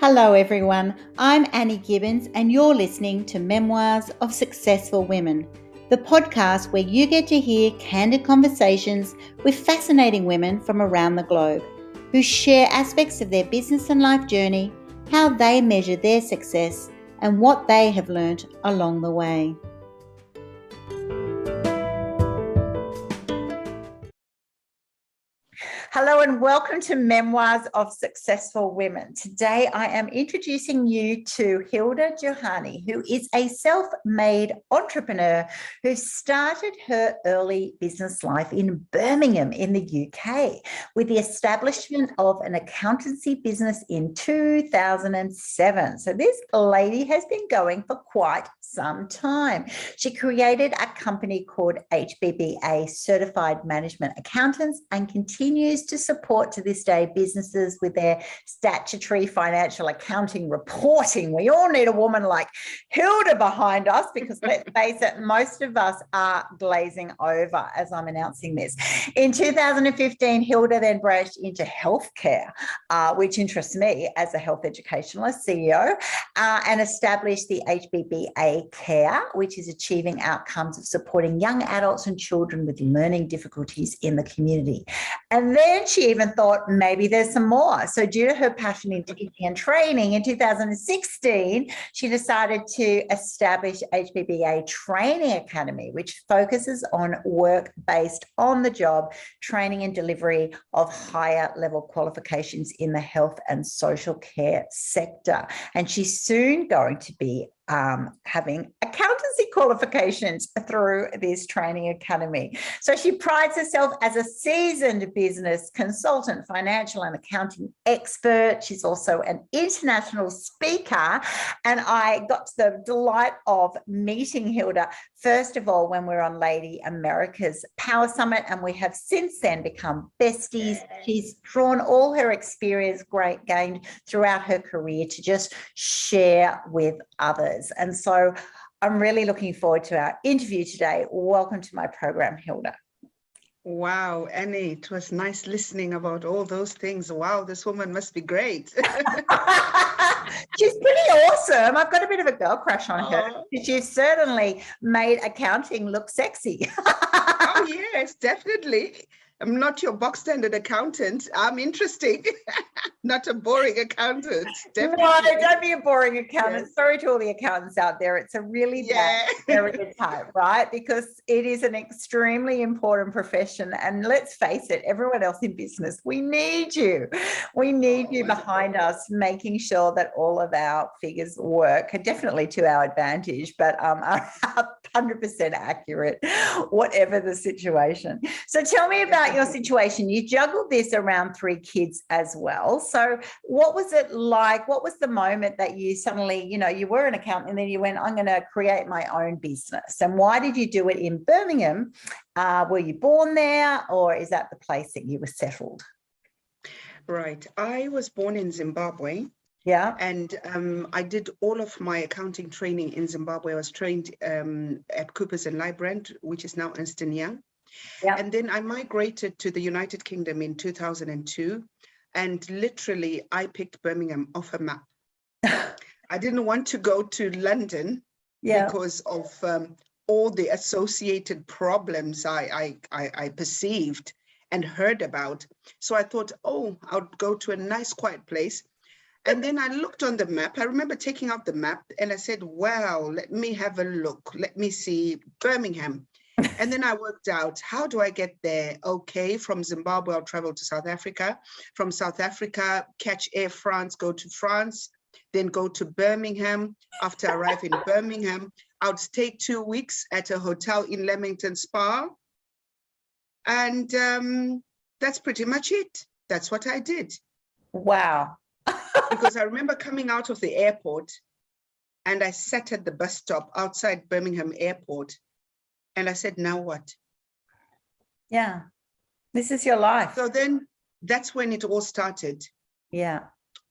Hello everyone, I'm Annie Gibbins and you're listening to Memoirs of Successful Women, the podcast where you get to hear candid conversations with fascinating women from around the globe who share aspects of their business and life journey, how they measure their success and what they have learnt along the way. Hello and welcome to Memoirs of Successful Women. Today I am introducing you to Hilda Johani, who is a self-made entrepreneur who started her early business life in Birmingham in the UK with the establishment of an accountancy business in 2007. So this lady has been going for quite some time. She created a company called HBBA Certified Management Accountants and continues to support to this day businesses with their Statutory Financial Accounting Reporting. We all need a woman like Hilda behind us because let's face it, most of us are glazing over as I'm announcing this. In 2015, Hilda then branched into healthcare, which interests me as a health educationalist, CEO, and established the HBBA Care, which is achieving outcomes of supporting young adults and children with learning difficulties in the community. And then she even thought maybe there's some more. So due to her passion in teaching and training, in 2016, she decided to establish HBBA Training Academy, which focuses on work based on the job training and delivery of higher level qualifications in the health and social care sector. And she's soon going to be having accountancy qualifications through this training academy. So she prides herself as a seasoned business consultant, financial and accounting expert. She's also an international speaker. And I got the delight of meeting Hilda, first of all, when we were on Lady America's Power Summit, and we have since then become besties. She's drawn all her experience gained throughout her career to just share with others. And so I'm really looking forward to our interview today. Welcome to my program, Hilda. Wow, Annie, it was nice listening about all those things. Wow, this woman must be great. She's pretty awesome. I've got a bit of a girl crush on her. She's certainly made accounting look sexy. Oh, yes, definitely. I'm not your box standard accountant. I'm interesting. Not a boring accountant. Definitely. No, don't be a boring accountant. Yes. Sorry to all the accountants out there. It's a really bad stereotype, right? Because it is an extremely important profession. And let's face it, everyone else in business, we need you. We need you behind us, making sure that all of our figures work, definitely to our advantage, but are 100% accurate, whatever the situation. So tell me about your situation. You juggled this around 3 kids as well. So what was it like? What was the moment that you suddenly, you were an accountant and then you went, I'm going to create my own business? And why did you do it in Birmingham? Were you born there, or is that the place that you were settled? Right. I was born in Zimbabwe. Yeah. And I did all of my accounting training in Zimbabwe. I was trained at Coopers and Lybrand, which is now Ernst & Young. Yeah. And then I migrated to the United Kingdom in 2002. And literally, I picked Birmingham off a map. I didn't want to go to London because of all the associated problems I perceived and heard about. So I thought, I'll go to a nice, quiet place. And then I looked on the map. I remember taking out the map and I said, wow, let me have a look. Let me see Birmingham. And then I worked out, how do I get there? Okay, from Zimbabwe, I'll travel to South Africa. From South Africa, catch Air France, go to France, then go to Birmingham. After I arrive in Birmingham, I would stay 2 weeks at a hotel in Leamington Spa. And that's pretty much it. That's what I did. Wow. Because I remember coming out of the airport and I sat at the bus stop outside Birmingham Airport. And I said, now what? Yeah, this is your life. So then that's when it all started. Yeah.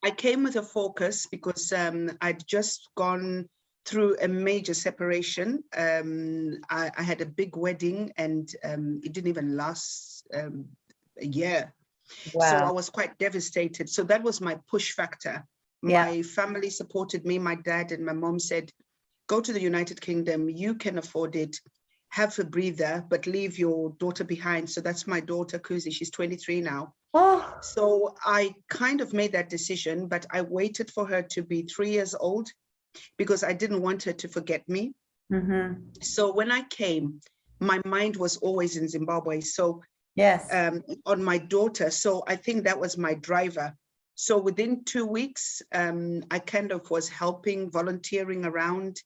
I came with a focus because I'd just gone through a major separation. I had a big wedding and it didn't even last a year. Wow. So I was quite devastated. So that was my push factor. My family supported me. My dad and my mom said, go to the United Kingdom. You can afford it. Have a breather, but leave your daughter behind. So that's my daughter, Kuzi. She's 23 now. Oh. So I kind of made that decision, but I waited for her to be 3 years old because I didn't want her to forget me. Mm-hmm. So when I came, my mind was always in Zimbabwe. So yes, on my daughter. So I think that was my driver. So within 2 weeks, I kind of was helping, volunteering around,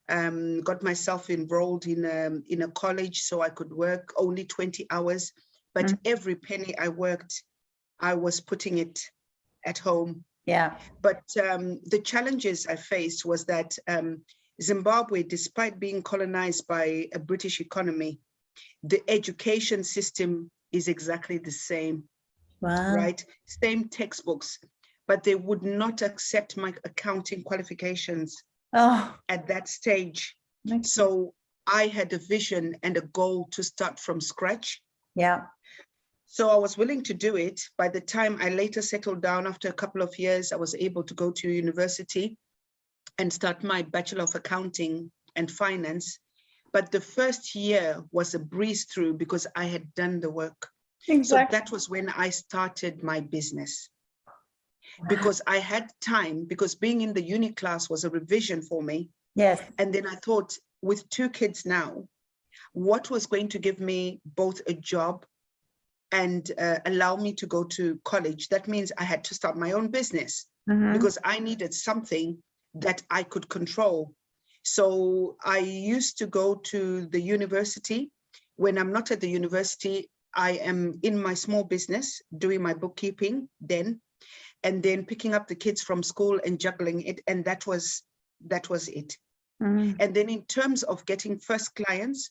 got myself enrolled in a college so I could work only 20 hours. But every penny I worked, I was putting it at home. Yeah. But the challenges I faced was that Zimbabwe, despite being colonized by a British economy, the education system is exactly the same. Wow. Right? Same textbooks, but they would not accept my accounting qualifications at that stage. So I had a vision and a goal to start from scratch. Yeah. So I was willing to do it. By the time I later settled down, after a couple of years, I was able to go to university and start my Bachelor of Accounting and Finance. But the first year was a breeze through because I had done the work. Exactly. So that was when I started my business. Because I had time, because being in the uni class was a revision for me. Yes. And then I thought, with 2 kids now, what was going to give me both a job and allow me to go to college? That means I had to start my own business because I needed something that I could control. So I used to go to the university. When I'm not at the university, I am in my small business doing my bookkeeping then, and then picking up the kids from school and juggling it. And that was it. And then in terms of getting first clients,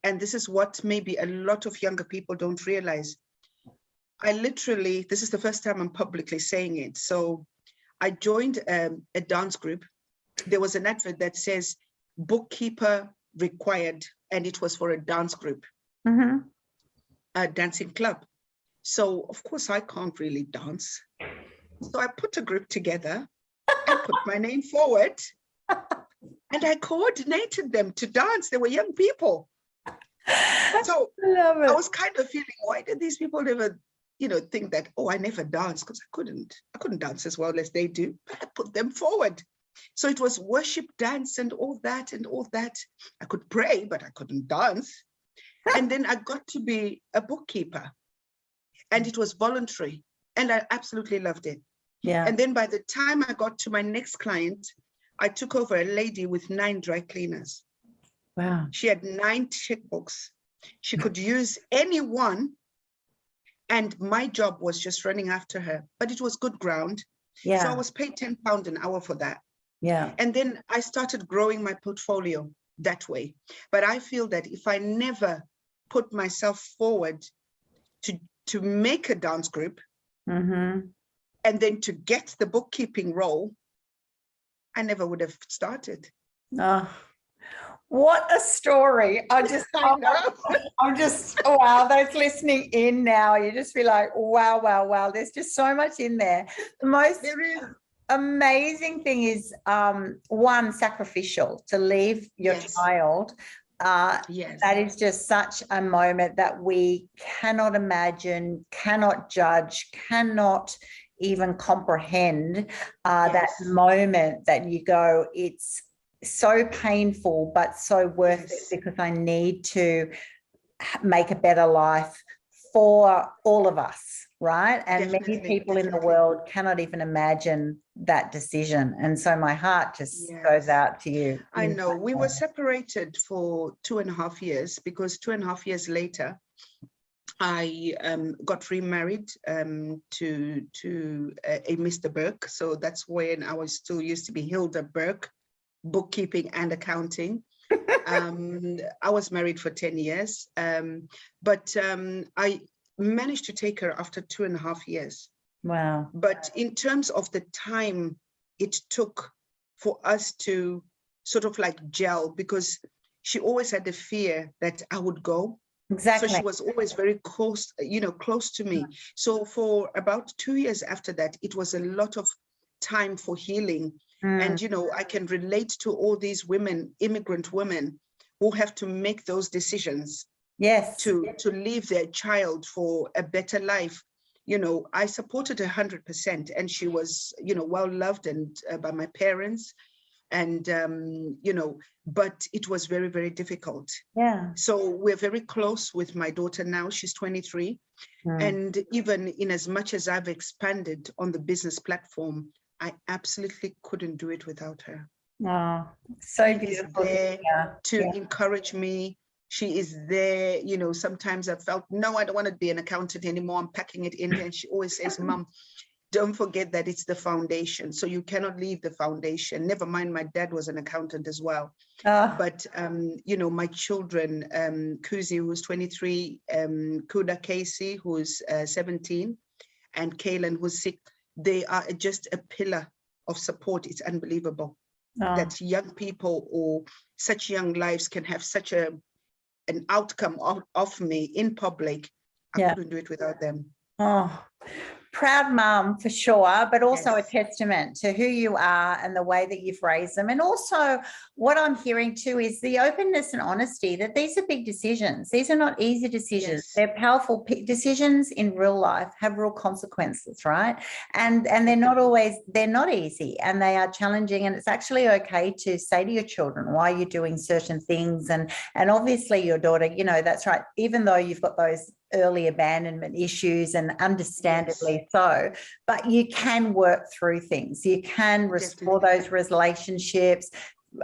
and this is what maybe a lot of younger people don't realize, I literally, this is the first time I'm publicly saying it. So I joined a dance group. There was an advert that says bookkeeper required, and it was for a dance group, a dancing club. So of course I can't really dance. So I put a group together and put my name forward, and I coordinated them to dance. They were young people. So I was kind of feeling, why did these people never, think that, oh, I never danced, because I couldn't dance as well as they do. But I put them forward. So it was worship dance and all that. I could pray, but I couldn't dance. And then I got to be a bookkeeper, and it was voluntary, and I absolutely loved it. Yeah. And then by the time I got to my next client, I took over a lady with 9 dry cleaners. Wow. She had 9 checkbooks. She could use any one. And my job was just running after her, but it was good ground. Yeah. So I was paid £10 an hour for that. Yeah. And then I started growing my portfolio that way. But I feel that if I never put myself forward to make a dance group, and then to get the bookkeeping role, I never would have started. Oh, what a story. I'm just, wow, those listening in now, you just be like, wow. There's just so much in there. The most amazing thing is, one, sacrificial, to leave your child. That is just such a moment that we cannot imagine, cannot judge, cannot even comprehend. That moment that you go, it's so painful, but so worth it, because I need to make a better life for all of us, right? And many people in the world cannot even imagine that decision. And so my heart just goes out to you. I know. We were separated for 2.5 years, because 2.5 years later, I got remarried to a Mr. Burke. So that's when I was still used to be Hilda Burke, bookkeeping and accounting. I was married for 10 years, but I managed to take her after 2.5 years. Wow. But in terms of the time it took for us to sort of like gel, because she always had the fear that I would go. Exactly. So she was always very close to me. So for about 2 years after that, it was a lot of time for healing. And, you know, I can relate to all these women, immigrant women, who have to make those decisions. Yes. To leave their child for a better life. You know, I supported her 100%, and she was, you know, well loved and by my parents. And, you know, but it was very, very difficult. Yeah. So we're very close with my daughter now. She's 23. And even in as much as I've expanded on the business platform, I absolutely couldn't do it without her. Oh, so beautiful. She is there to encourage me. She is there, you know, sometimes I felt, no, I don't want to be an accountant anymore. I'm packing it in here. And she always says, Mom, don't forget that it's the foundation. So you cannot leave the foundation. Never mind, my dad was an accountant as well. But, you know, my children, Kuzi, who's 23, Kuda Casey, who's 17, and Kaylin, who's 6, they are just a pillar of support. It's unbelievable that young people or such young lives can have such an outcome of me in public. I couldn't do it without them. Oh, proud mum for sure, but also a testament to who you are and the way that you've raised them. And also what I'm hearing too is the openness and honesty that these are big decisions. These are not easy decisions. They're powerful decisions in real life, have real consequences, right? And they're not easy, and they are challenging. And it's actually okay to say to your children why you're doing certain things. And obviously your daughter, you know, that's right. Even though you've got those early abandonment issues, and understandably so, but you can work through things. You can restore those relationships,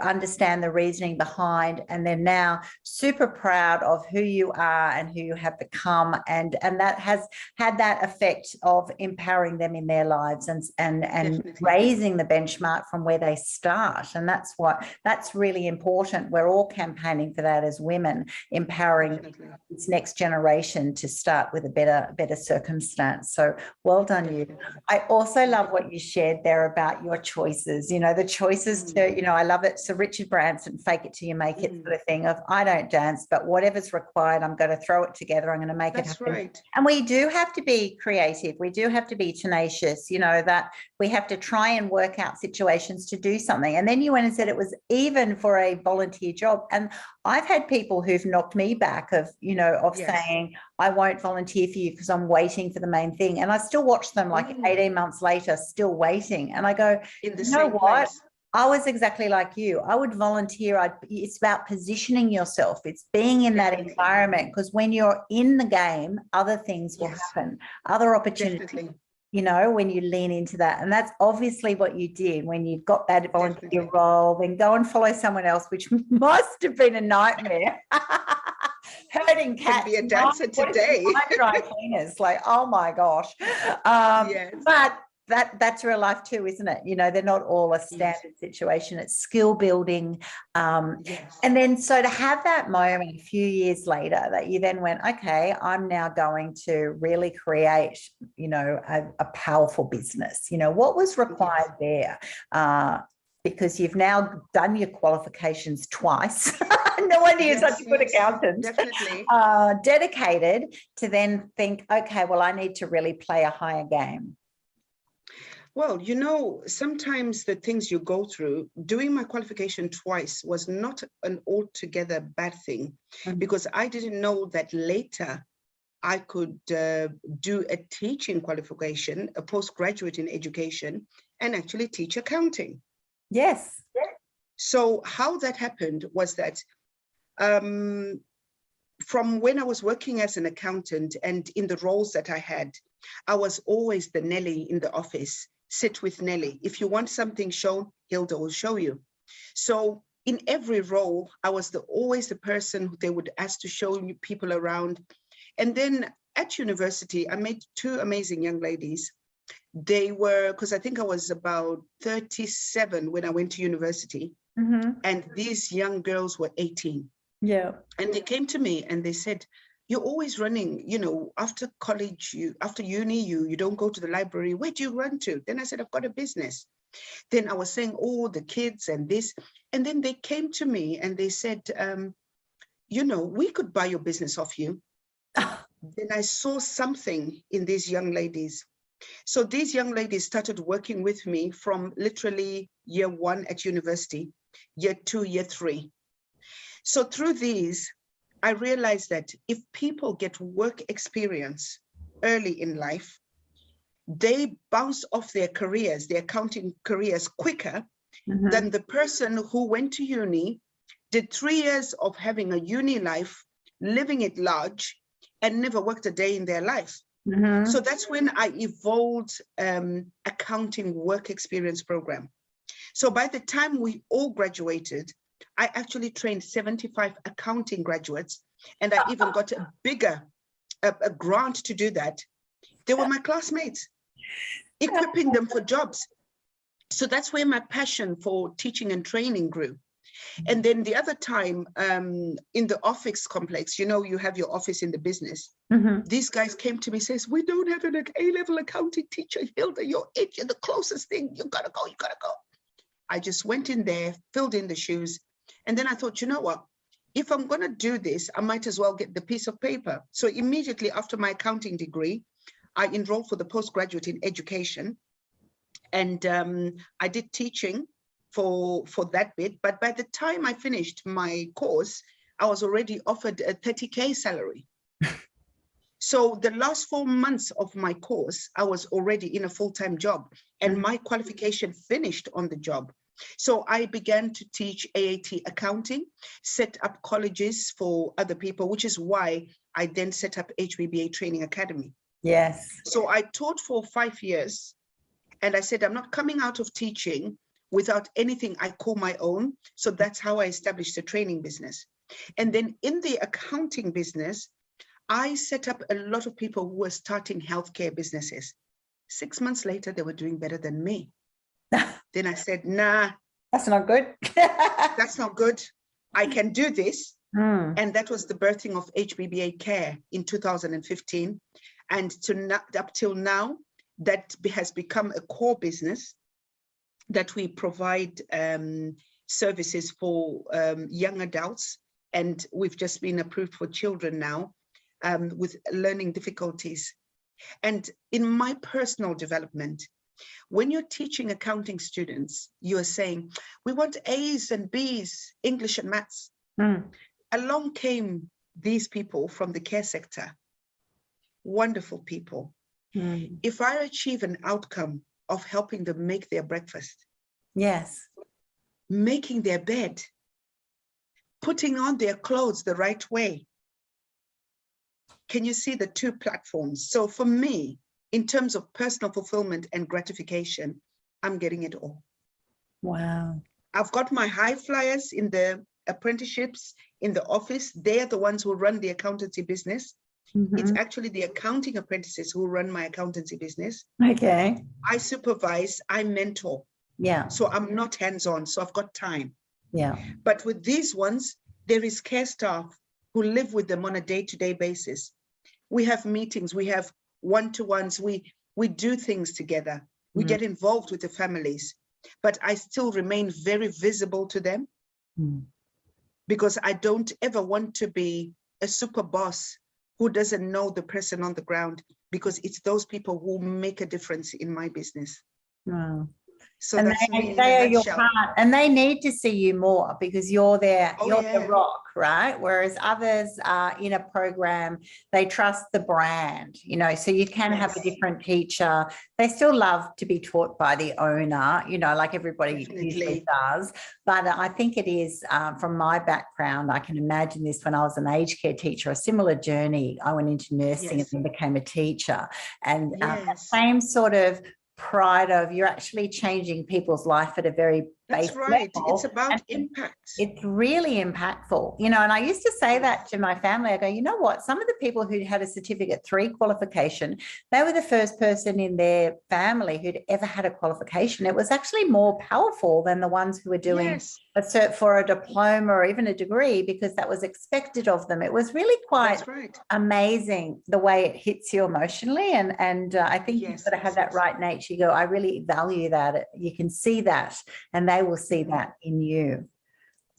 understand the reasoning behind, and they're now super proud of who you are and who you have become, and that has had that effect of empowering them in their lives and raising the benchmark from where they start. And that's really important. We're all campaigning for that as women, empowering this next generation to start with a better circumstance. So well done you. I also love what you shared there about your choices, you know, the choices to, you know, I love it. So Richard Branson, fake it till you make it sort of thing of, I don't dance, but whatever's required, I'm going to throw it together. I'm going to make it happen. Right. And we do have to be creative. We do have to be tenacious, you know, that we have to try and work out situations to do something. And then you went and said it was even for a volunteer job. And I've had people who've knocked me back of, you know, of saying, I won't volunteer for you because I'm waiting for the main thing. And I still watch them like 18 months later, still waiting. And I go, you know what? I was exactly like you. I would volunteer. It's about positioning yourself. It's being in that environment, because when you're in the game, other things will happen, other opportunities, you know, when you lean into that. And that's obviously what you did when you've got that volunteer role. Then go and follow someone else, which must have been a nightmare. Herding cats. Can be a dancer today. Dry cleaners, like, oh my gosh. But that's real life too, isn't it? You know, they're not all a standard situation. It's skill building. And then so to have that moment a few years later that you then went, okay, I'm now going to really create, you know, a powerful business. You know, what was required there? Because you've now done your qualifications twice. No wonder you're such a good accountant. Definitely. Dedicated to then think, okay, well, I need to really play a higher game. Well, you know, sometimes the things you go through, doing my qualification twice was not an altogether bad thing, because I didn't know that later I could do a teaching qualification, a postgraduate in education, and actually teach accounting. Yes. So how that happened was that from when I was working as an accountant and in the roles that I had, I was always the Nelly in the office. Sit with Nelly. If you want something shown, Hilda will show you. So in every role, I was always the person who they would ask to show people around. And then at university, I met two amazing young ladies. They were, because I think I was about 37 when I went to university. And these young girls were 18. Yeah. And they came to me and they said, you're always running, you know, after college, after uni, you don't go to the library. Where do you run to? Then I said, I've got a business. Then I was saying, oh, the kids and this. And then they came to me and they said, you know, we could buy your business off you. Then I saw something in these young ladies. So these young ladies started working with me from literally year 1 at university, year 2, year 3. So through these, I realized that if people get work experience early in life, they bounce off their careers, their accounting careers quicker than the person who went to uni, did 3 years of having a uni life, living it large, and never worked a day in their life. So that's when I evolved accounting work experience program. So by the time we all graduated, I actually trained 75 accounting graduates, and I even got a bigger a grant to do that. They were my classmates, equipping them for jobs. So that's where my passion for teaching and training grew. And then the other time in the office complex, you know, you have your office in the business. These guys came to me, says, we don't have an A-level accounting teacher. Hilda, you're it. You're the closest thing. You gotta go. You gotta go. I just went in there, filled in the shoes. And then I thought, you know what? If I'm going to do this, I might as well get the piece of paper. So immediately after my accounting degree, I enrolled for the postgraduate in education. And I did teaching for that bit. But by the time I finished my course, I was already offered a 30K salary. So the last 4 months of my course, I was already in a full-time job, and my qualification finished on the job. So I began to teach AAT accounting, set up colleges for other people, which is why I then set up HBBA Training Academy. Yes. So I taught for 5 years, and I said, I'm not coming out of teaching without anything I call my own. So that's how I established the training business. And then in the accounting business, I set up a lot of people who were starting healthcare businesses. 6 months later, they were doing better than me. Then I said, nah. That's not good. That's not good. I can do this. And that was the birthing of HBBA Care in 2015. And up till now, that has become a core business that we provide services for young adults. And we've just been approved for children now with learning difficulties. And in my personal development, when you're teaching accounting students, you are saying, we want A's and B's, English and maths. Along came these people from the care sector, wonderful people. If I achieve an outcome of helping them make their breakfast, yes, making their bed, putting on their clothes the right way, can you see the two platforms? So for me, in terms of personal fulfillment and gratification, I'm getting it all. Wow. I've got my high flyers in the apprenticeships in the office. They're the ones who run the accountancy business. It's actually the accounting apprentices who run my accountancy business. Okay. I supervise, I mentor. Yeah. So I'm not hands-on, so I've got time. Yeah. But with these ones, there is care staff who live with them on a day-to-day basis. We have meetings, we have one-to-ones, we do things together. We get involved with the families, but I still remain very visible to them because I don't ever want to be a super boss who doesn't know the person on the ground, because it's those people who make a difference in my business. Wow. So and that's me they are your nutshell. part, and they need to see you more because you're there, you're yeah. the rock, right? Whereas others are in a program, they trust the brand, you know, so you can have a different teacher. They still love to be taught by the owner, you know, like everybody usually does. But I think it is, from my background, I can imagine this when I was an aged care teacher, a similar journey. I went into nursing and then became a teacher. And that same sort of pride of you're actually changing people's life at a very basic level. It's about impact. It's really impactful, you know, and I used to say that to my family. I go, you know what, some of the people who had a certificate 3 qualification, they were the first person in their family who'd ever had a qualification. It was actually more powerful than the ones who were doing a cert for a diploma or even a degree, because that was expected of them. It was really quite amazing the way it hits you emotionally. And I think you've got to have that right nature. You go, I really value that. You can see that, and they will see that in you.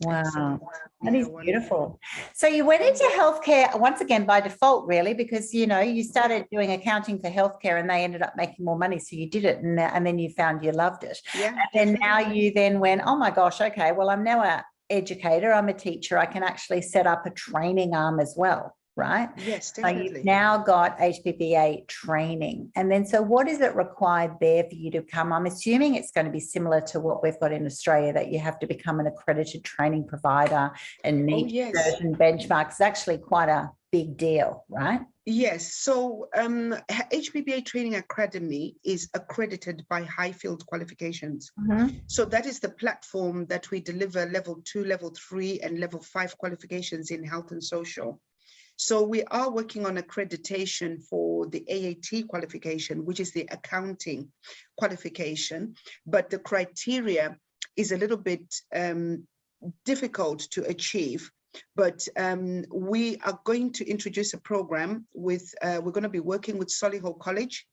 Wow. Excellent. That is Wonderful. beautiful. So you went into healthcare once again by default, really, because, you know, you started doing accounting for healthcare and they ended up making more money. So you did it and then you found you loved it. Yeah. And then now you then went, oh my gosh, okay, well, I'm now an educator, I'm a teacher, I can actually set up a training arm as well, right? Yes, So definitely. you've now got HBBA training. And then, so what is it required there for you to become? I'm assuming it's going to be similar to what we've got in Australia, that you have to become an accredited training provider and meet certain benchmarks. It's actually quite a big deal, right? Yes. So HBBA Training Academy is accredited by Highfield Qualifications. So that is the platform that we deliver level 2, level 3, and level 5 qualifications in health and social. So we are working on accreditation for the AAT qualification, which is the accounting qualification, but the criteria is a little bit difficult to achieve. But we are going to introduce a program with, we're going to be working with Solihull College,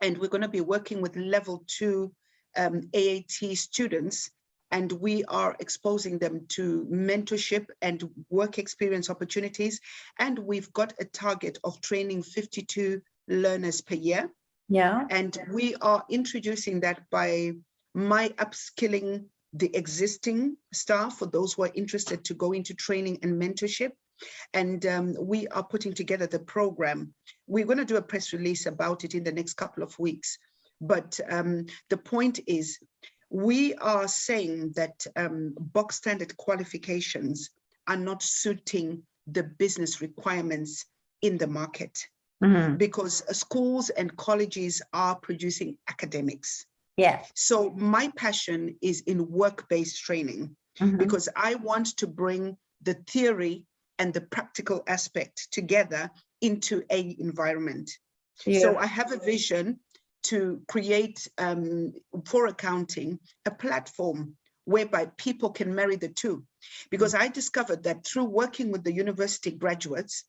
and we're going to be working with level 2 AAT students, and we are exposing them to mentorship and work experience opportunities. And we've got a target of training 52 learners per year. Yeah. And we are introducing that by my upskilling the existing staff for those who are interested to go into training and mentorship. And we are putting together the program. We're going to do a press release about it in the next couple of weeks. But the point is, we are saying that box standard qualifications are not suiting the business requirements in the market, because schools and colleges are producing academics. Yeah. So my passion is in work-based training, because I want to bring the theory and the practical aspect together into an environment. Yeah. So I have a vision to create for accounting a platform whereby people can marry the two, because I discovered that through working with the university graduates,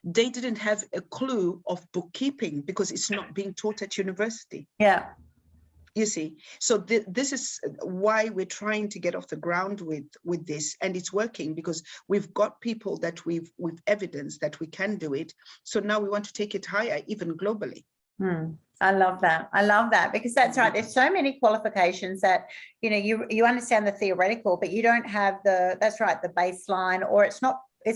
they didn't have a clue of bookkeeping because it's not being taught at university. Yeah. You see, so this is why we're trying to get off the ground with this, and it's working because we've got people that we've evidenced that we can do it. So now we want to take it higher, even globally. I love that. I love that, because that's right. There's so many qualifications that, you know, you understand the theoretical, but you don't have that's right, the baseline, or it's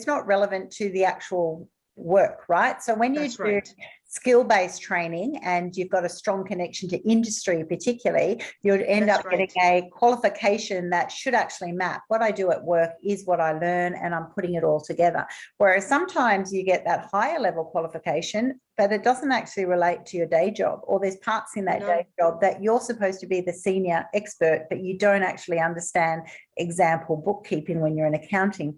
not relevant to the actual work, right? So when you do skill-based training and you've got a strong connection to industry particularly, you'd end up getting a qualification that should actually map. What I do at work is what I learn, and I'm putting it all together. Whereas sometimes you get that higher level qualification, but it doesn't actually relate to your day job, or there's parts in that day job that you're supposed to be the senior expert, but you don't actually understand example bookkeeping when you're an accountant.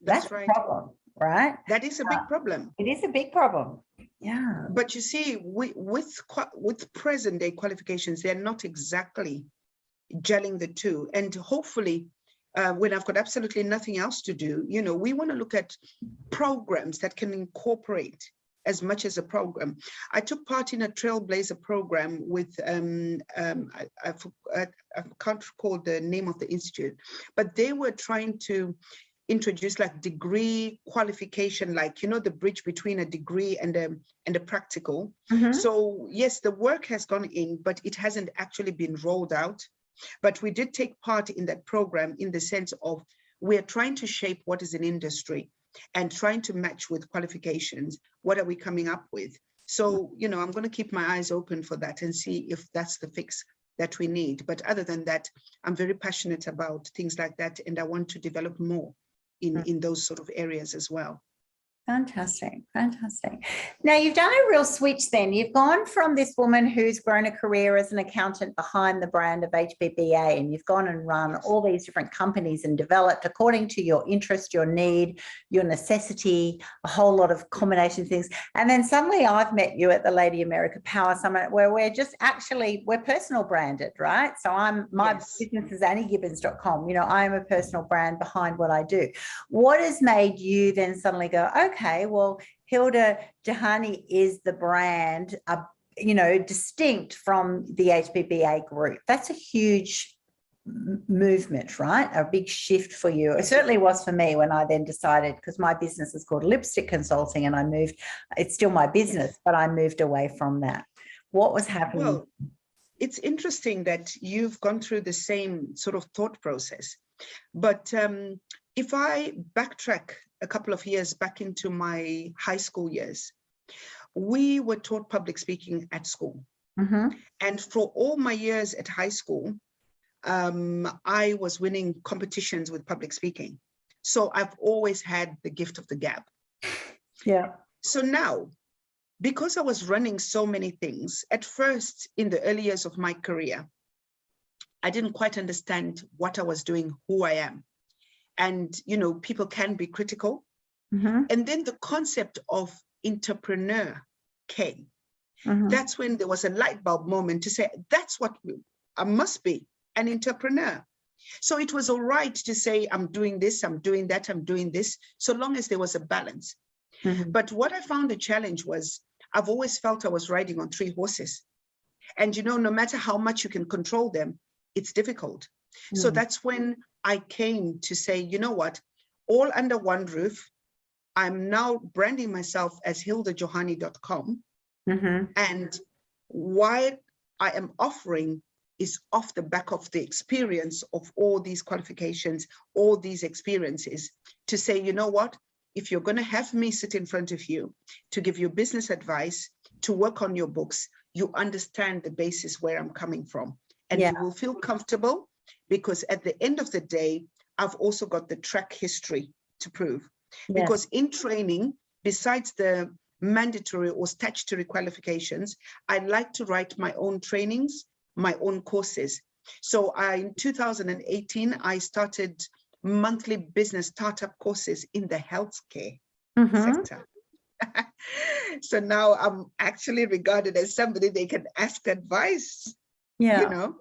That's a problem. Right? That is a big problem. It is a big problem. Yeah. But you see, with present day qualifications, they're not exactly gelling the two. And hopefully, when I've got absolutely nothing else to do, you know, we want to look at programs that can incorporate as much as a program. I took part in a Trailblazer program with, I can't recall the name of the institute, but they were trying to introduce like degree qualification, like, you know, the bridge between a degree and a practical. So yes, the work has gone in, but it hasn't actually been rolled out. But we did take part in that program in the sense of we're trying to shape what is an industry and trying to match with qualifications. What are we coming up with? So, you know, I'm going to keep my eyes open for that and see if that's the fix that we need. But other than that, I'm very passionate about things like that, and I want to develop more in those sort of areas as well. Fantastic, fantastic. Now, you've done a real switch then. You've gone from this woman who's grown a career as an accountant behind the brand of HBBA, and you've gone and run all these different companies and developed according to your interest, your need, your necessity, a whole lot of combination things. And then suddenly I've met you at the Lady America Power Summit, where we're just we're personal branded, right? So my business is AnnieGibbins.com. You know, I am a personal brand behind what I do. What has made you then suddenly go, okay, well, Hilda Johani is the brand, you know, distinct from the HBBA group? That's a huge movement, right? A big shift for you. It certainly was for me when I then decided, because my business is called Lipstick Consulting, and I moved, it's still my business, but I moved away from that. What was happening? Well, it's interesting that you've gone through the same sort of thought process. But if I backtrack a couple of years back into my high school years, we were taught public speaking at school. And for all my years at high school, I was winning competitions with public speaking. So I've always had the gift of the gab. Yeah. So now, because I was running so many things, at first in the early years of my career, I didn't quite understand what I was doing, who I am. And, you know, people can be critical. And then the concept of entrepreneur came. That's when there was a light bulb moment to say, that's what I must be, an entrepreneur. So it was all right to say, I'm doing this, I'm doing that, I'm doing this, so long as there was a balance. But what I found the challenge was, I've always felt I was riding on 3 horses. And, you know, no matter how much you can control them, it's difficult. So that's when I came to say, you know what, all under one roof. I'm now branding myself as hildajohani.com. And what I am offering is off the back of the experience of all these qualifications, all these experiences, to say, you know what, if you're going to have me sit in front of you to give you business advice, to work on your books, you understand the basis where I'm coming from. And you will feel comfortable, because at the end of the day, I've also got the track history to prove. Because in training, besides the mandatory or statutory qualifications, I like to write my own trainings, my own courses. So in 2018, I started monthly business startup courses in the healthcare sector. So now I'm actually regarded as somebody they can ask advice, you know.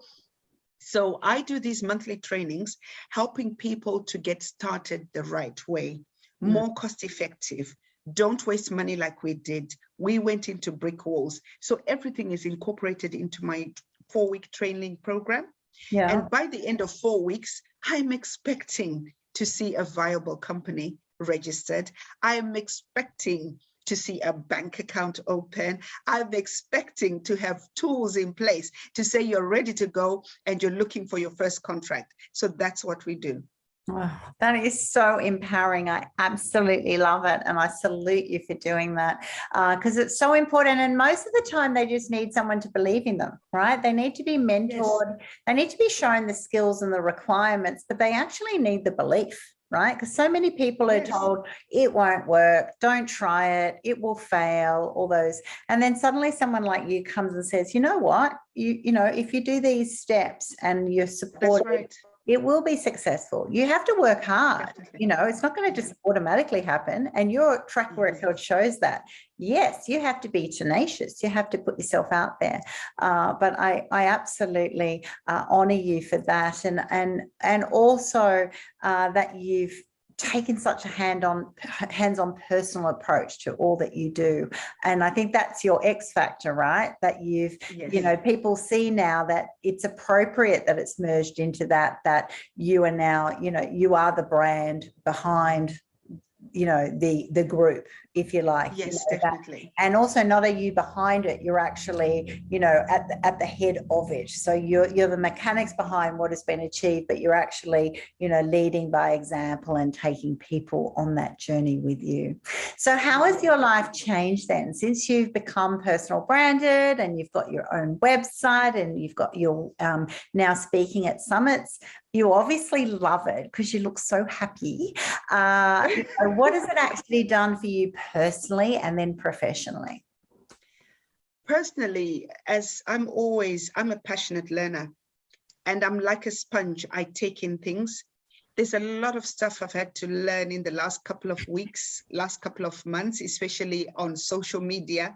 So I do these monthly trainings, helping people to get started the right way, more cost effective. Don't waste money like we did. We went into brick walls. So everything is incorporated into my 4-week training program. And by the end of 4 weeks, I'm expecting to see a viable company registered. I'm expecting to see a bank account open. I'm expecting to have tools in place to say you're ready to go and you're looking for your first contract. So that's what we do. Oh, that is so empowering. I absolutely love it. And I salute you for doing that, because it's so important. And most of the time they just need someone to believe in them, right? They need to be mentored. They need to be shown the skills and the requirements, but they actually need the belief, right? Because so many people are told it won't work, don't try it, it will fail, all those. And then suddenly someone like you comes and says, you know what, you know, if you do these steps and you're supported, it will be successful. You have to work hard. You know, it's not going to just automatically happen. And your track record shows that. Yes, you have to be tenacious. You have to put yourself out there. But I absolutely honor you for that. And also that you've taken such a hands-on personal approach to all that you do. And I think that's your X factor, right? That you've, you know, people see now that it's appropriate that it's merged into that you are now, you know, you are the brand behind, you know, the group, if you like. Yes, you know, definitely. And also not are you behind it, you're actually, you know, at the head of it. So you're the mechanics behind what has been achieved, but you're actually, you know, leading by example and taking people on that journey with you. So how has your life changed then since you've become personal branded and you've got your own website and you've got your now speaking at summits? You obviously love it because you look so happy. What has it actually done for you personally and then professionally? Personally, as I'm a passionate learner, and I'm like a sponge. I take in things. There's a lot of stuff I've had to learn in the last couple of weeks, last couple of months, especially on social media.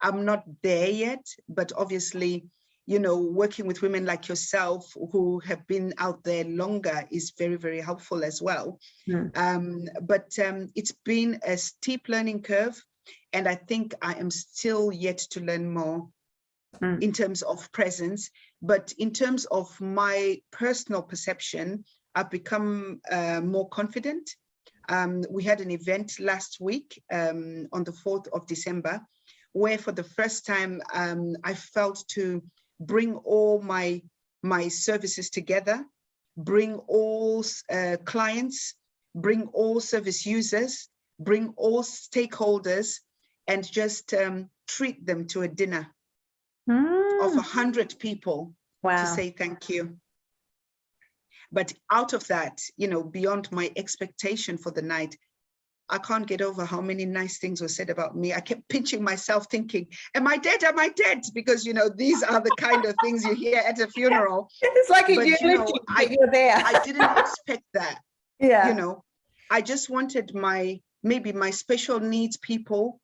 I'm not there yet, but obviously, you know, working with women like yourself who have been out there longer is very, very helpful as well. But it's been a steep learning curve, and I think I am still yet to learn more. in terms of presence, but in terms of my personal perception, I've become more confident. We had an event last week on the 4th of December, where for the first time I felt to bring all my services together, bring all clients, bring all service users, bring all stakeholders, and just treat them to a dinner of 100 people to say thank you. But out of that, you know, beyond my expectation for the night, I can't get over how many nice things were said about me. I kept pinching myself thinking, am I dead? Am I dead? Because, you know, these are the kind of things you hear at a funeral. It's like a eulogy, but you're there. I didn't expect that. Yeah. You know, I just wanted maybe my special needs people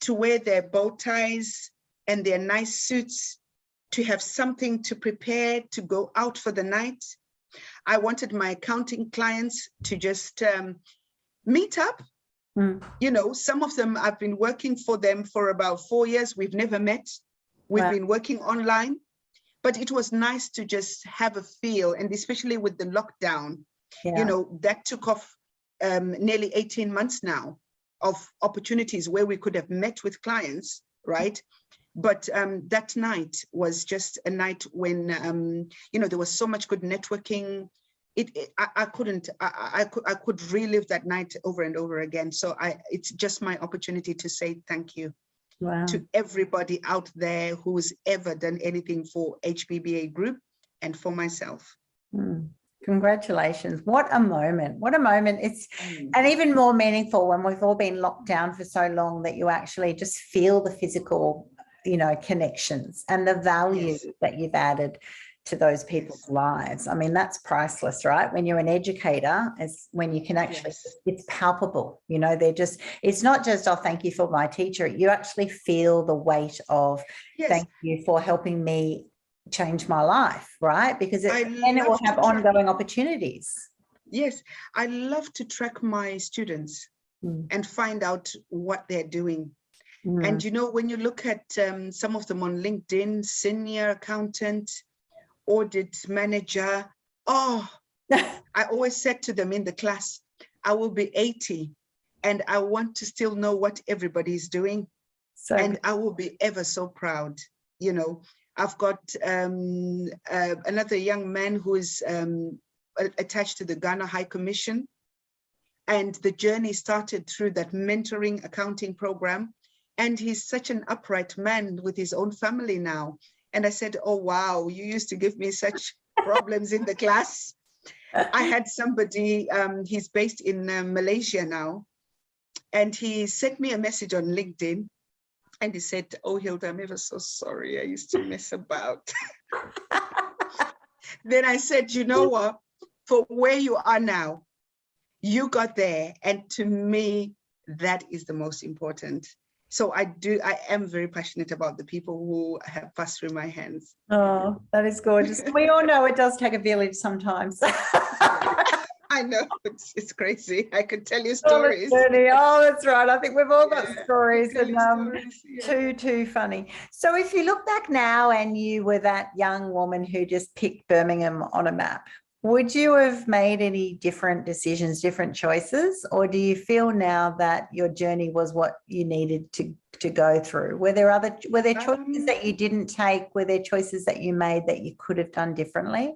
to wear their bow ties and their nice suits, to have something to prepare to go out for the night. I wanted my accounting clients to just meet up. You know, some of them, I've been working for them for about 4 years. We've never met. We've been working online, but it was nice to just have a feel, and especially with the lockdown, you know, that took off nearly 18 months now of opportunities where we could have met with clients, right? But that night was just a night when, you know, there was so much good networking. I could relive that night over and over again. So it's just my opportunity to say thank you to everybody out there who's ever done anything for HBBA Group and for myself. Congratulations. What a moment. What a moment. It's and even more meaningful when we've all been locked down for so long that you actually just feel the physical, you know, connections and the value that you've added to those people's lives. I mean, that's priceless, right? When you're an educator, is when you can actually, it's palpable, you know, it's not just, oh, thank you for my teacher. You actually feel the weight of thank you for helping me change my life, right? Because then it will have ongoing opportunities. Yes, I love to track my students and find out what they're doing. And, you know, when you look at some of them on LinkedIn, senior accountant, audit manager, I always said to them in the class, I will be 80 and I want to still know what everybody is doing. And I will be ever so proud. You know, I've got another young man who is attached to the Ghana High Commission. And the journey started through that mentoring accounting program. And he's such an upright man with his own family now. And I said, oh, wow, you used to give me such problems in the class. I had somebody, he's based in Malaysia now, and he sent me a message on LinkedIn. And he said, oh, Hilda, I'm ever so sorry. I used to mess about. Then I said, you know what? For where you are now, you got there. And to me, that is the most important. So I am very passionate about the people who have passed through my hands. Oh, that is gorgeous. We all know it does take a village sometimes. I know, it's crazy. I could tell you stories. Oh, that's right. I think we've all got stories, and too funny. So if you look back now and you were that young woman who just picked Birmingham on a map, would you have made any different decisions, different choices, or do you feel now that your journey was what you needed to go through? Were there choices that you didn't take? Were there choices that you made that you could have done differently?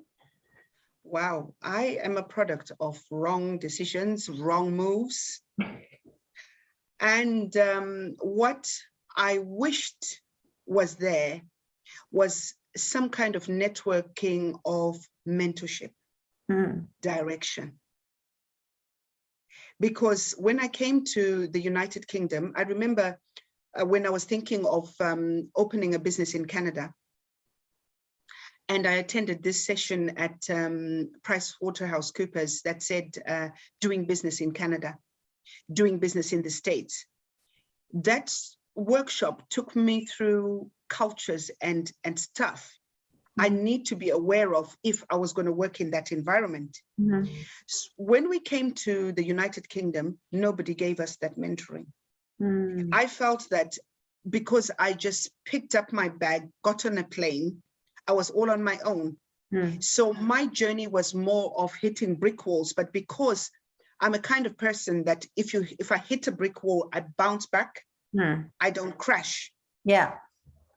Wow, I am a product of wrong decisions, wrong moves. And what I wished was there was some kind of networking of mentorship. Direction. Because when I came to the United Kingdom, I remember when I was thinking of opening a business in Canada, and I attended this session at PricewaterhouseCoopers that said doing business in Canada, doing business in the States. That workshop took me through cultures and stuff I need to be aware of if I was going to work in that environment. When we came to the United Kingdom, nobody gave us that mentoring. I felt that because I just picked up my bag, got on a plane, I was all on my own. So my journey was more of hitting brick walls, but because I'm a kind of person that if I hit a brick wall, I bounce back. I don't crash. Yeah.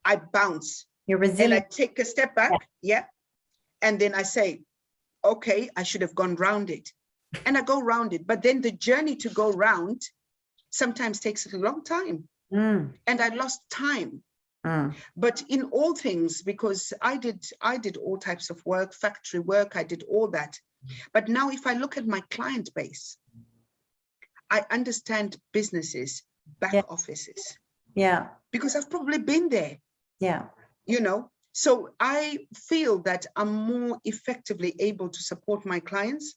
I bounce. You're resilient. And I take a step back. Yeah. And then I say, okay, I should have gone round it. And I go round it. But then the journey to go round sometimes takes a long time. And I lost time. But in all things, because I did all types of work, factory work, I did all that. But now if I look at my client base, I understand businesses, back offices. Yeah. Because I've probably been there. Yeah. You know, so I feel that I'm more effectively able to support my clients.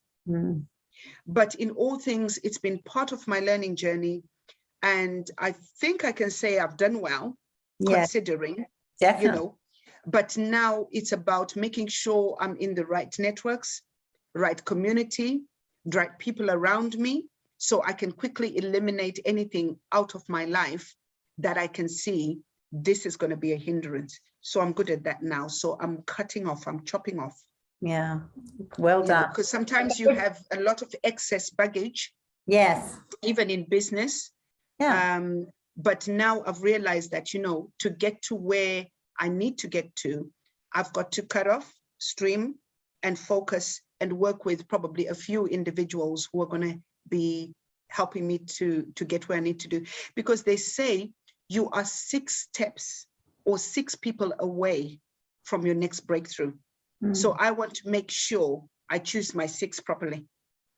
But in all things, it's been part of my learning journey. And I think I can say I've done well, considering, you know, but now it's about making sure I'm in the right networks, right community, right people around me, so I can quickly eliminate anything out of my life that I can see this is going to be a hindrance. So I'm good at that now. So I'm cutting off, I'm chopping off. Yeah, well done. Because sometimes you have a lot of excess baggage. Yes. Even in business. Yeah. But now I've realized that, you know, to get to where I need to get to, I've got to cut off, stream, and focus and work with probably a few individuals who are going to be helping me to get where I need to do. Because they say you are 6 steps or 6 people away from your next breakthrough. So I want to make sure I choose my 6 properly.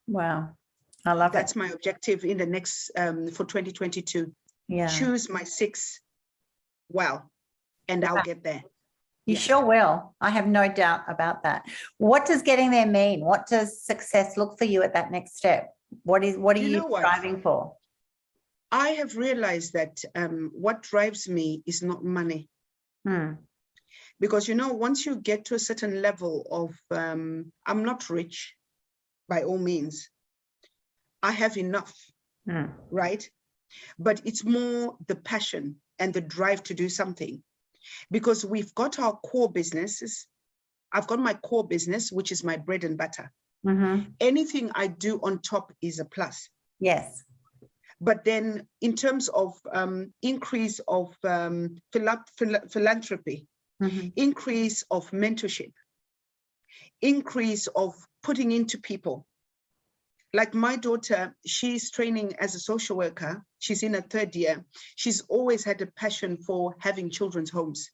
Wow. I love That's my objective in the next, for 2022. Yeah. Choose my 6 well, and I'll get there. You sure will. I have no doubt about that. What does getting there mean? What does success look for you at that next step? What are you striving for? I have realized that what drives me is not money. Because, you know, once you get to a certain level of, I'm not rich by all means. I have enough, right? But it's more the passion and the drive to do something. Because we've got our core businesses. I've got my core business, which is my bread and butter. Anything I do on top is a plus. Yes. But then in terms of increase of philanthropy, increase of mentorship, increase of putting into people. Like my daughter, she's training as a social worker. She's in her 3rd year. She's always had a passion for having children's homes.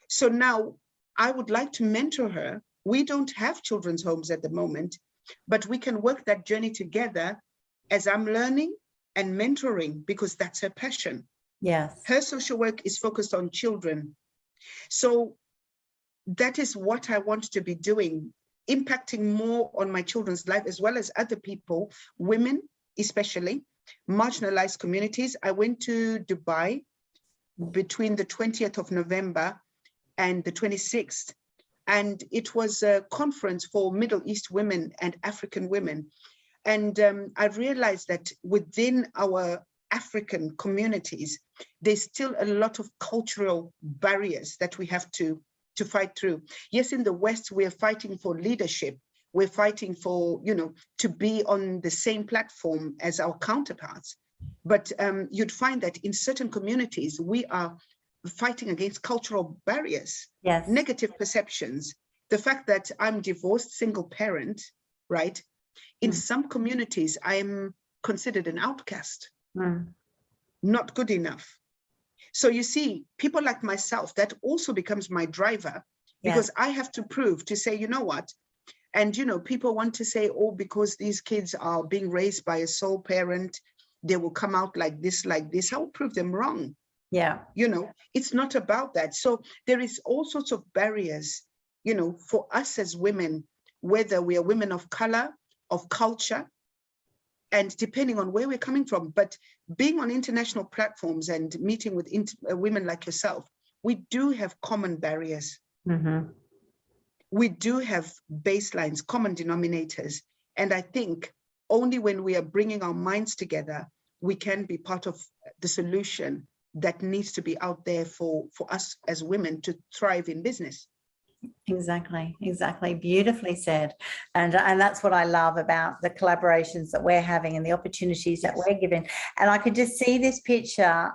So now I would like to mentor her. We don't have children's homes at the moment, but we can work that journey together as I'm learning and mentoring, because that's her passion. Yes. Her social work is focused on children. So that is what I want to be doing, impacting more on my children's life as well as other people, women especially, marginalized communities. I went to Dubai between the 20th of November and the 26th, and it was a conference for Middle East women and African women. And I realized that within our African communities, there's still a lot of cultural barriers that we have to fight through. Yes, in the West, we're fighting for leadership. We're fighting for, you know, to be on the same platform as our counterparts. But you'd find that in certain communities, we are fighting against cultural barriers, negative perceptions. The fact that I'm divorced, single parent, right? In some communities, I am considered an outcast, not good enough. So you see, people like myself, that also becomes my driver, because I have to prove to say, you know what? And, you know, people want to say, oh, because these kids are being raised by a sole parent, they will come out like this, like this. I will prove them wrong. Yeah. You know, it's not about that. So there is all sorts of barriers, you know, for us as women, whether we are women of color, of culture, and depending on where we're coming from. But being on international platforms and meeting with women like yourself, we do have common barriers. We do have baselines, common denominators. And I think only when we are bringing our minds together, we can be part of the solution that needs to be out there for us as women to thrive in business. Exactly. Beautifully said. And that's what I love about the collaborations that we're having and the opportunities that we're given. And I could just see this picture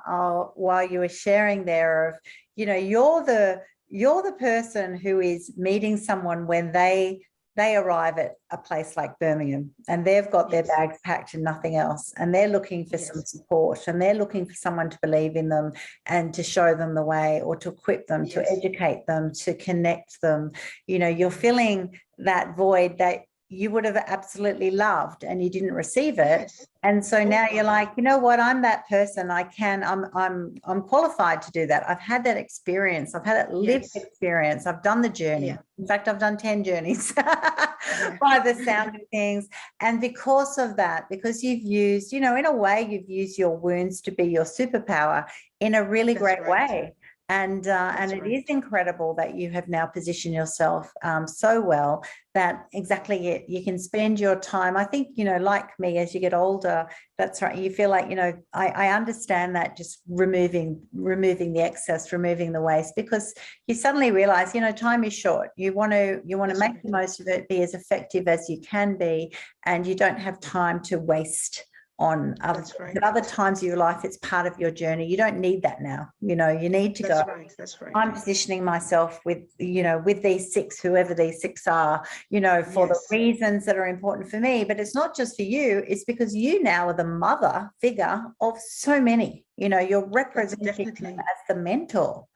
while you were sharing there of, you're the person who is meeting someone when they arrive at a place like Birmingham and they've got their bags packed and nothing else, and they're looking for some support, and they're looking for someone to believe in them and to show them the way, or to equip them, to educate them, to connect them. You're filling that void that you would have absolutely loved and you didn't receive it. And so now you're like, you know what, I'm that person. I'm qualified to do that. I've had that experience. I've had that lived experience. I've done the journey. In fact, I've done 10 journeys by the sound of things. And because of that, because you've used, in a way, you've used your wounds to be your superpower in a really great way. And it is incredible that you have now positioned yourself so well that you can spend your time. I think, like me, as you get older, that's right. You feel like, I understand that, just removing the excess, removing the waste, because you suddenly realize, time is short. You want to make the most of it, be as effective as you can be, and you don't have time to waste on other times of your life. It's part of your journey. You don't need that now. You need to go. That's right. I'm positioning myself with these six, whoever these six are, for the reasons that are important for me. But it's not just for you. It's because you now are the mother figure of so many. You're representing them as the mentor,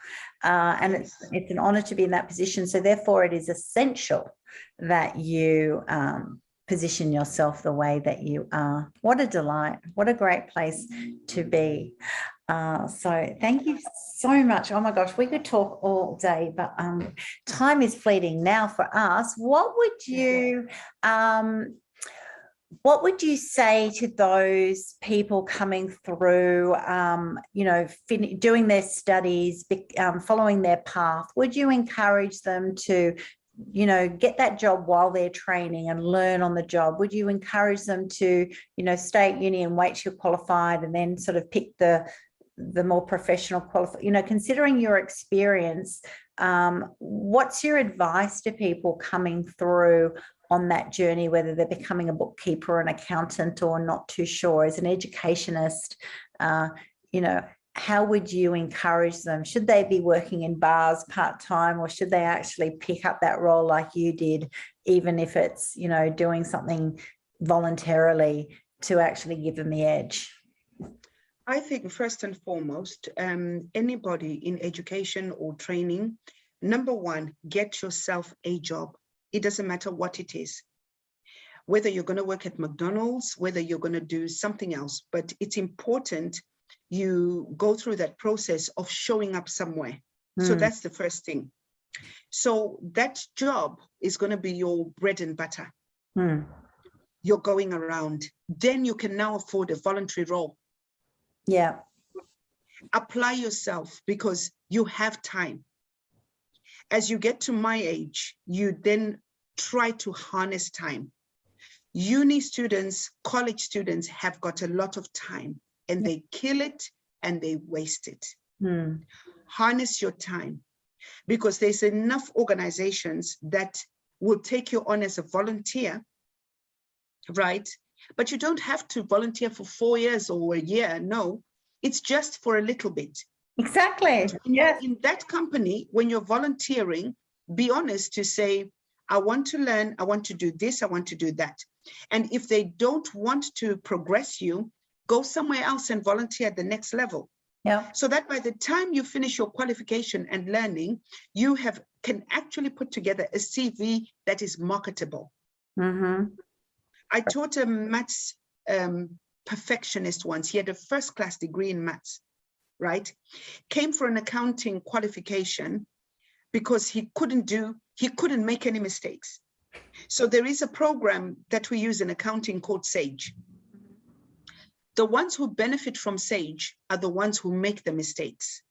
and it's an honor to be in that position. So therefore, it is essential that you position yourself the way that you are. What a delight. What a great place to be. So thank you so much. Oh my gosh, we could talk all day, but time is fleeting now for us. What would you say to those people coming through, doing their studies, following their path? Would you encourage them to get that job while they're training and learn on the job? Would you encourage them to, stay at uni and wait till you're qualified and then sort of pick the more professional considering your experience, what's your advice to people coming through on that journey, whether they're becoming a bookkeeper or an accountant or not too sure, as an educationist, how would you encourage them? Should they be working in bars part-time, or should they actually pick up that role like you did, even if it's, doing something voluntarily to actually give them the edge? I think first and foremost, anybody in education or training, number one, get yourself a job. It doesn't matter what it is. Whether you're going to work at McDonald's, whether you're going to do something else, but it's important you go through that process of showing up somewhere. So that's the first thing. So that job is going to be your bread and butter. You're going around. Then you can now afford a voluntary role. Yeah. Apply yourself because you have time. As you get to my age, you then try to harness time. Uni students, college students have got a lot of time. And they kill it and they waste it. Harness your time, because there's enough organizations that will take you on as a volunteer, right? But you don't have to volunteer for 4 years or a year. No, it's just for a little bit. Exactly. Yes. In that company, when you're volunteering, be honest to say, I want to learn, I want to do this, I want to do that. And if they don't want to progress you, go somewhere else and volunteer at the next level. Yeah. So that by the time you finish your qualification and learning, you can actually put together a CV that is marketable. I taught a maths perfectionist once. He had a first-class degree in maths, right? Came for an accounting qualification because he couldn't make any mistakes. So there is a program that we use in accounting called SAGE. The ones who benefit from SAGE are the ones who make the mistakes.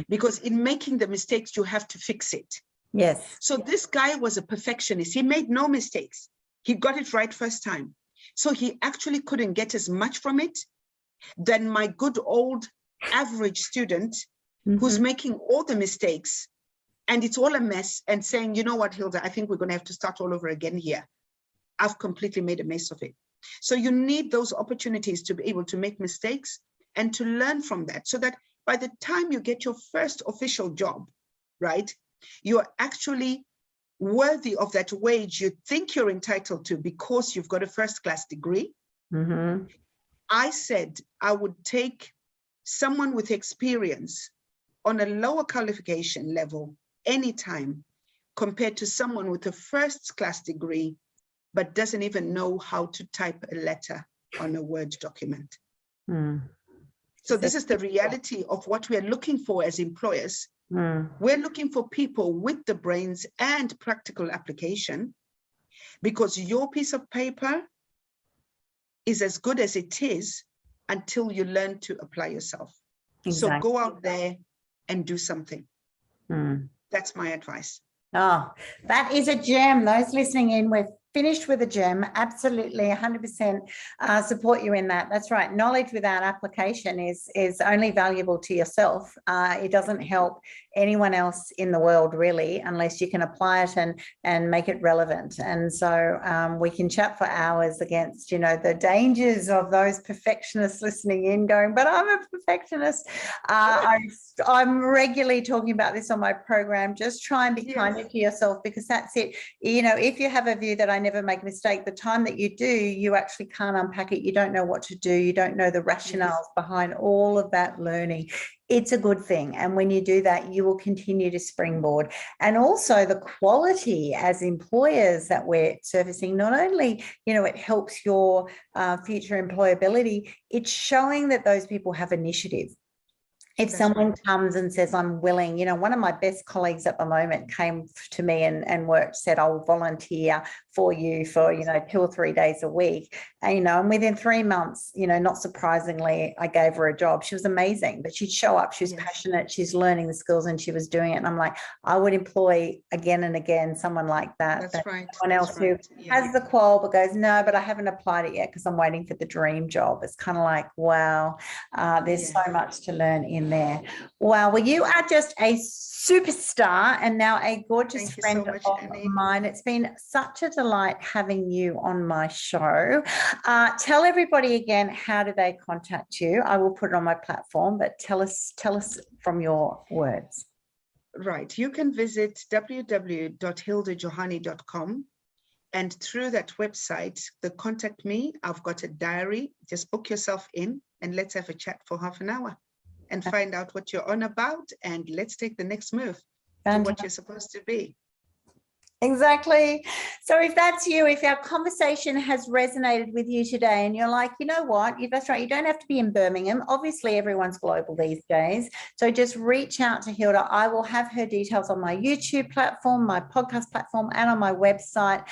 Because in making the mistakes, you have to fix it. Yes. So this guy was a perfectionist. He made no mistakes. He got it right first time. So he actually couldn't get as much from it than my good old average student who's making all the mistakes and it's all a mess and saying, you know what, Hilda, I think we're going to have to start all over again here. I've completely made a mess of it. So you need those opportunities to be able to make mistakes and to learn from that, so that by the time you get your first official job, right, you're actually worthy of that wage you think you're entitled to because you've got a first-class degree. I said I would take someone with experience on a lower qualification level anytime compared to someone with a first-class degree but doesn't even know how to type a letter on a Word document. So this is the reality of what we are looking for as employers. We're looking for people with the brains and practical application, because your piece of paper is as good as it is until you learn to apply yourself. So go out there and do something. That's my advice. Oh, that is a gem. Those listening in, we're finished with a gem. Absolutely, 100% support you in that. That's right. Knowledge without application is only valuable to yourself. It doesn't help anyone else in the world, really, unless you can apply it and make it relevant. And so we can chat for hours against, the dangers of those perfectionists listening in going, but I'm a perfectionist. I'm regularly talking about this on my program. Just try and be kinder to yourself, because that's it. If you have a view that I never make a mistake, the time that you do, you actually can't unpack it. You don't know what to do. You don't know the rationales behind all of that learning. It's a good thing. And when you do that, you will continue to springboard. And also the quality as employers that we're surfacing, not only, it helps your future employability, it's showing that those people have initiative. If someone comes and says, I'm willing, one of my best colleagues at the moment came to me and said, I'll volunteer for you for, 2 or 3 days a week. And within 3 months, not surprisingly, I gave her a job. She was amazing, but she'd show up. She was passionate. She's learning the skills and she was doing it. And I'm like, I would employ again and again someone like that. That's right. Someone else who has the qual but goes, no, but I haven't applied it yet because I'm waiting for the dream job. It's kind of like, wow, there's so much to learn in there. Wow. Well, you are just a superstar and now a gorgeous friend of mine. It's been such a delight having you on my show. Tell everybody again, how do they contact you? I will put it on my platform, but tell us from your words. Right. You can visit www.hildajohani.com. And through that website, contact me. I've got a diary. Just book yourself in and let's have a chat for half an hour and find out what you're on about. And let's take the next move to what you're supposed to be. Exactly. So if that's you, if our conversation has resonated with you today and you're like, you know what, that's right, you don't have to be in Birmingham. Obviously, everyone's global these days. So just reach out to Hilda. I will have her details on my YouTube platform, my podcast platform, and on my website,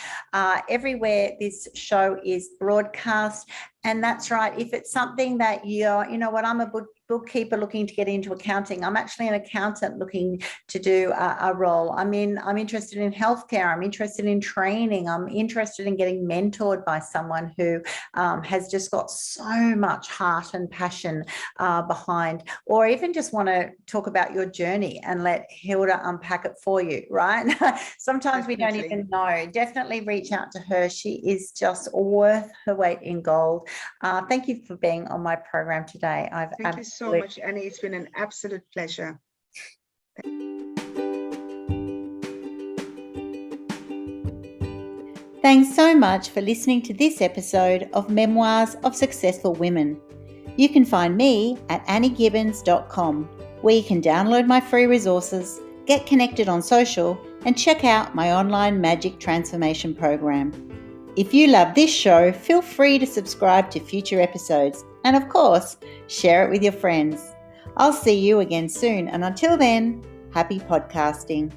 everywhere this show is broadcast. And that's right. If it's something that I'm a bookkeeper looking to get into accounting. I'm actually an accountant looking to do a role. I'm interested in healthcare. I'm interested in training. I'm interested in getting mentored by someone who has just got so much heart and passion behind, or even just want to talk about your journey and let Hilda unpack it for you, right? Sometimes we don't even know. Definitely reach out to her. She is just worth her weight in gold. Thank you for being on my program today. Thank you so much, Annie. It's been an absolute pleasure. Thanks so much for listening to this episode of Memoirs of Successful Women. You can find me at anniegibbins.com, where you can download my free resources, get connected on social, and check out my online magic transformation program. If you love this show, feel free to subscribe to future episodes and, of course, share it with your friends. I'll see you again soon, and until then, happy podcasting.